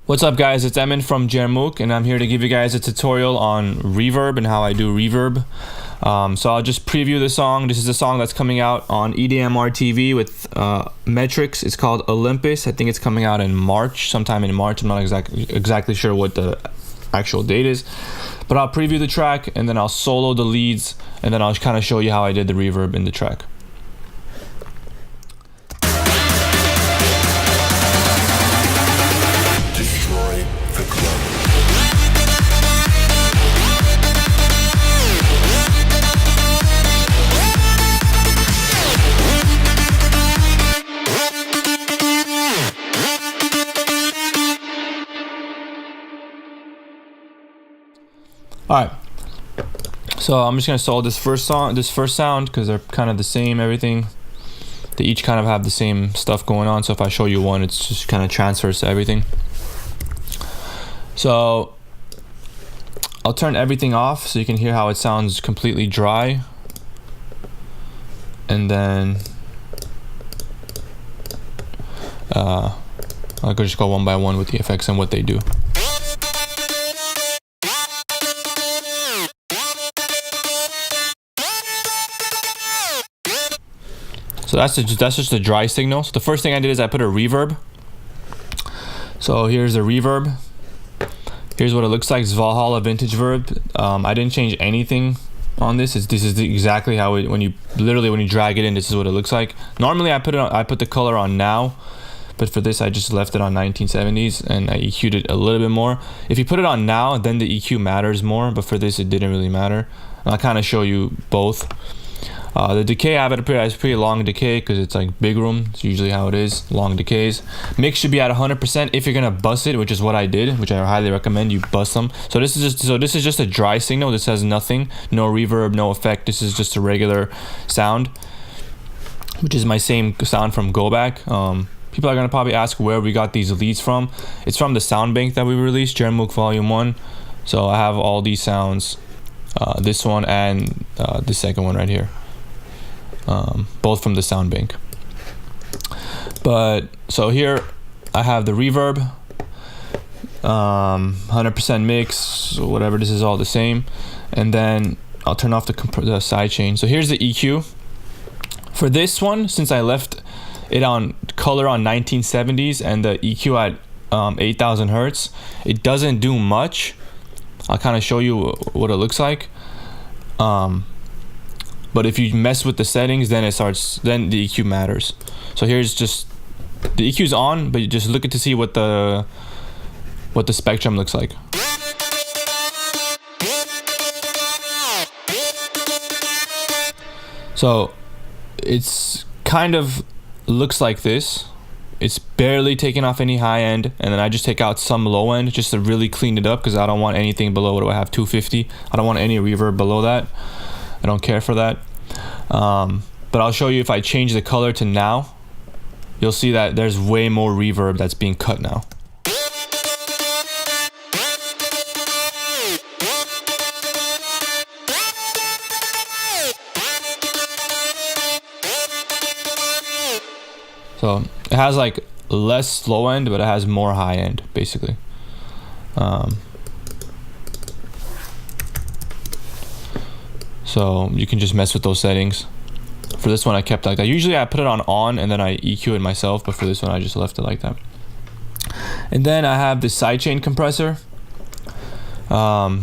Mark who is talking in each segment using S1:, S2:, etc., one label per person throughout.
S1: What's up guys, it's Emin from JERMUK and I'm here to give you guys a tutorial on reverb and how I do reverb. So I'll just preview the song. This is a song that's coming out on EDMR TV with Metrics. It's called Olympus. I think it's coming out in March, sometime in March. I'm not exactly sure what the actual date is. But I'll preview the track and then I'll solo the leads and then I'll kind of show you how I did the reverb in the track. Alright, so I'm just gonna solo this first sound because they're kind of the same, everything. They each kind of have the same stuff going on, so if I show you one, it's just kind of transfers to everything. So I'll turn everything off so you can hear how it sounds completely dry. And then I'll just go one by one with the effects and what they do. So that's just a dry signal. So the first thing I did is I put a reverb. So here's the reverb. Here's what it looks like. It's Valhalla vintage verb. I didn't change anything on this. This is exactly how it, when you drag it in, this is what it looks like. Normally I put the color on now, but for this I just left it on 1970s and I EQ'd it a little bit more. If you put it on now, then the EQ matters more, but for this it didn't really matter. And I'll kind of show you both. The decay, I have it pretty long decay because it's like big room. It's usually how it is, long decays. Mix should be at 100% if you're gonna bust it, which is what I did, which I highly recommend you bust them. So this is just a dry signal. This has nothing, no reverb, no effect. This is just a regular sound, which is my same sound from Go Back. People are gonna probably ask where we got these leads from. It's from the sound bank that we released, JERMUK Volume 1. So I have all these sounds, this one and the second one right here. Both from the sound bank. But so here I have the reverb, 100% mix, whatever, this is all the same. And then I'll turn off the sidechain. So here's the EQ. For this one, since I left it on color on 1970s and the EQ at 8000 hertz, it doesn't do much. I'll kind of show you what it looks like. But if you mess with the settings, then the EQ matters. So here's just the EQ's on, but you just look at to see what the spectrum looks like. So it's kind of looks like this. It's barely taking off any high end, and then I just take out some low end just to really clean it up because I don't want anything below. What do I have? 250. I don't want any reverb below that. I don't care for that. But I'll show you if I change the color to now, you'll see that there's way more reverb that's being cut now. So it has like less low end, but it has more high end basically. So you can just mess with those settings. For this one I kept like that. Usually I put it on and then I EQ it myself, but for this one I just left it like that. And then I have the Sidechain Compressor.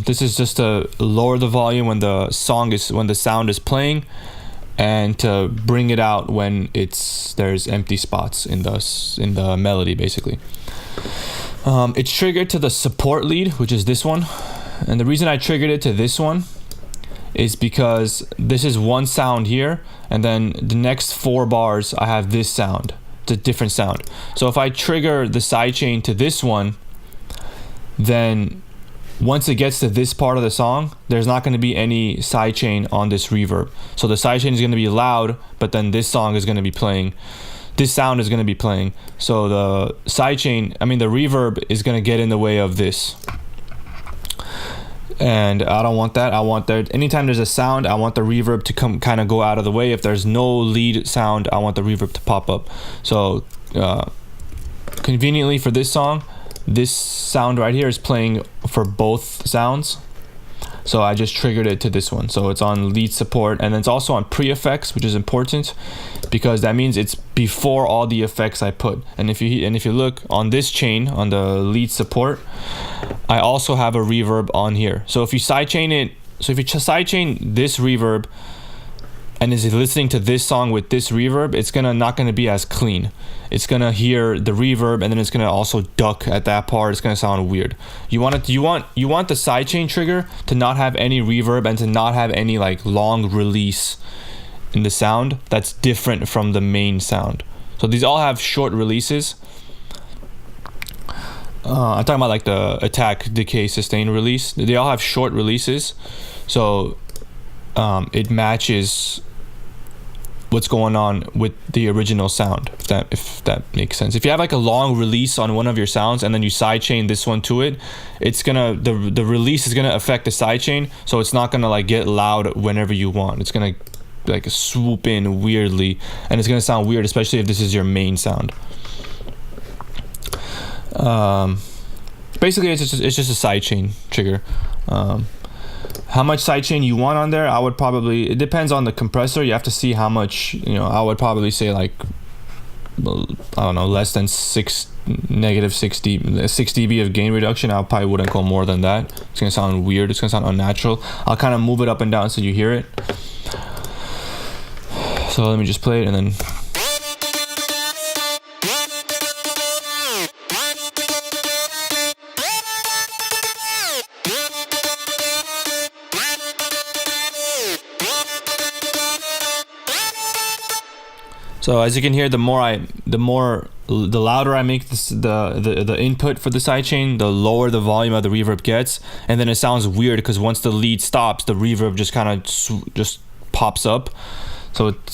S1: This is just to lower the volume when the sound is playing, and to bring it out when there's empty spots in the melody basically. It's triggered to the support lead, which is this one. And the reason I triggered it to this one is because this is one sound here, and then the next 4 bars I have this sound. It's a different sound. So if I trigger the sidechain to this one, then once it gets to this part of the song, there's not going to be any sidechain on this reverb. So the sidechain is going to be loud, but then this song is going to be playing. This sound is going to be playing. So the reverb is going to get in the way of this. And I don't want that. I want anytime there's a sound, I want the reverb to kind of go out of the way. If there's no lead sound, I want the reverb to pop up. So conveniently for this song, this sound right here is playing for both sounds. So I just triggered it to this one. So it's on lead support, and it's also on pre-effects, which is important because that means it's before all the effects I put. And if you look on this chain, on the lead support, I also have a reverb on here. So if you sidechain it, so if you sidechain this reverb and is listening to this song with this reverb, it's not gonna be as clean. It's gonna hear the reverb, and then it's gonna also duck at that part. It's gonna sound weird. You want the sidechain trigger to not have any reverb and to not have any like long release in the sound that's different from the main sound. So these all have short releases. I'm talking about like the attack, decay, sustain release. They all have short releases, so it matches what's going on with the original sound, if that makes sense. If you have like a long release on one of your sounds and then you sidechain this one to it, it's gonna the release is gonna affect the sidechain, so it's not gonna like get loud whenever you want. It's gonna like swoop in weirdly, and it's gonna sound weird, especially if this is your main sound. Basically it's just a sidechain trigger. How much sidechain you want on there, I would probably, it depends on the compressor. You have to see how much, I would probably say like, I don't know, less than negative 6 dB of gain reduction. I probably wouldn't go more than that. It's gonna sound weird, it's gonna sound unnatural. I'll kind of move it up and down so you hear it. So let me just play it and then. So as you can hear, the louder I make this, the input for the sidechain, the lower the volume of the reverb gets, and then it sounds weird because once the lead stops, the reverb just kind of just pops up, so it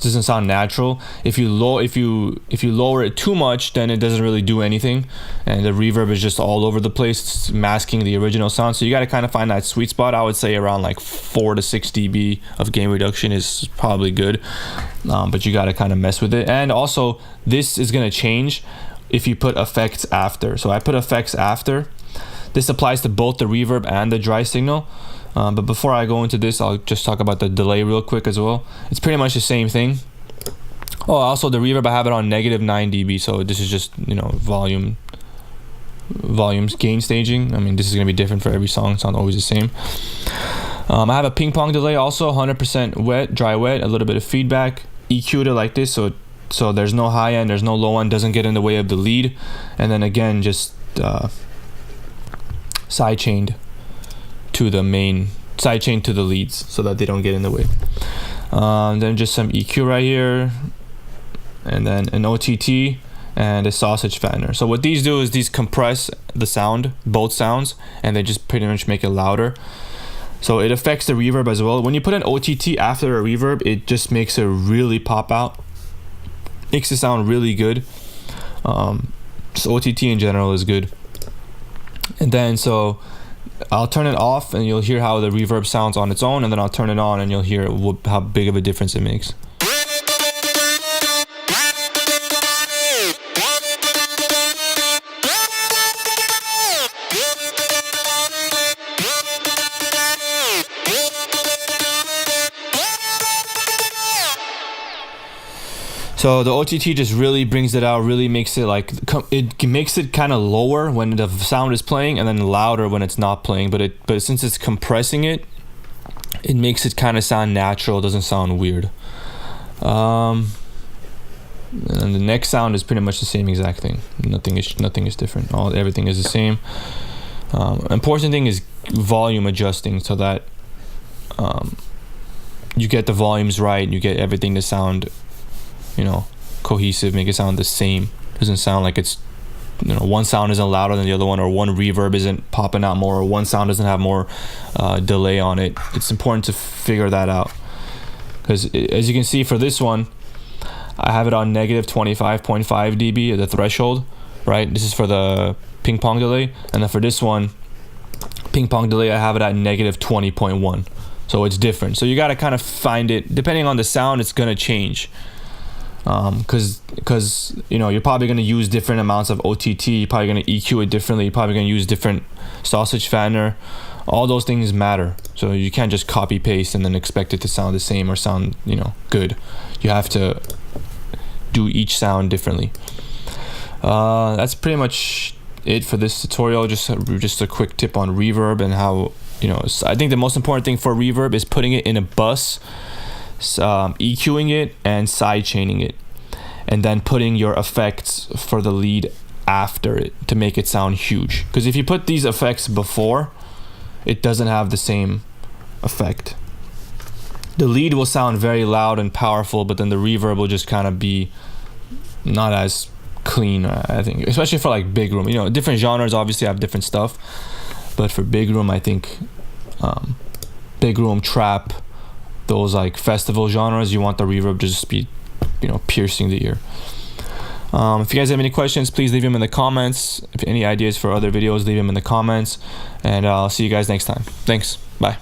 S1: doesn't sound natural. If you lower it too much, then it doesn't really do anything, and the reverb is just all over the place. It's masking the original sound. So you got to kind of find that sweet spot. I would say around like 4 to 6 dB of gain reduction is probably good, but you got to kind of mess with it. And also, this is gonna change if you put effects after. So I put effects after. This applies to both the reverb and the dry signal. But before I go into this, I'll just talk about the delay real quick as well. It's pretty much the same thing. Oh, also the reverb, I have it on negative 9 dB, so this is just, volumes gain staging. I mean, this is gonna be different for every song. It's not always the same. I have a ping pong delay also, 100% wet, dry wet, a little bit of feedback. EQ'd it like this, so there's no high end, there's no low end, doesn't get in the way of the lead. And then again, just sidechained to the main, sidechain to the leads so that they don't get in the way. Then just some EQ right here, and then an OTT and a sausage fattener. So what these do is these compress the sound, both sounds, and they just pretty much make it louder. So it affects the reverb as well. When you put an OTT after a reverb, it just makes it really pop out, makes it sound really good. Just OTT in general is good. And then so I'll turn it off and you'll hear how the reverb sounds on its own, and then I'll turn it on and you'll hear how big of a difference it makes. So the OTT just really brings it out, really makes it like, it makes it kind of lower when the sound is playing and then louder when it's not playing. But since it's compressing it, it makes it kind of sound natural, doesn't sound weird. And the next sound is pretty much the same exact thing. Nothing is different. Everything is the same. Important thing is volume adjusting so that you get the volumes right, you get everything to sound cohesive, make it sound the same. Doesn't sound like it's, one sound isn't louder than the other one, or one reverb isn't popping out more, or one sound doesn't have more delay on it. It's important to figure that out, because as you can see for this one, I have it on negative 25.5 dB, the threshold, right? This is for the ping pong delay, and then for this one, ping pong delay, I have it at negative 20.1. So it's different. So you got to kind of find it, depending on the sound, it's gonna change. because you know, you're probably going to use different amounts of OTT, you're probably going to EQ it differently, you're probably going to use different sausage fanner. All those things matter, so you can't just copy paste and then expect it to sound the same or sound, you know, good. You have to do each sound differently. That's pretty much it for this tutorial. Just a quick tip on reverb and how, you know, I think the most important thing for reverb is putting it in a bus, EQing it and sidechaining it, and then putting your effects for the lead after it to make it sound huge. Because if you put these effects before, it doesn't have the same effect. The lead will sound very loud and powerful, but then the reverb will just kind of be not as clean, I think, especially for like big room. You know, different genres obviously have different stuff, but for big room, I think big room, trap, those like festival genres, you want the reverb to just be, you know, piercing the ear. If you guys have any questions, please leave them in the comments. If any ideas for other videos, leave them in the comments, and I'll see you guys next time. Thanks. Bye.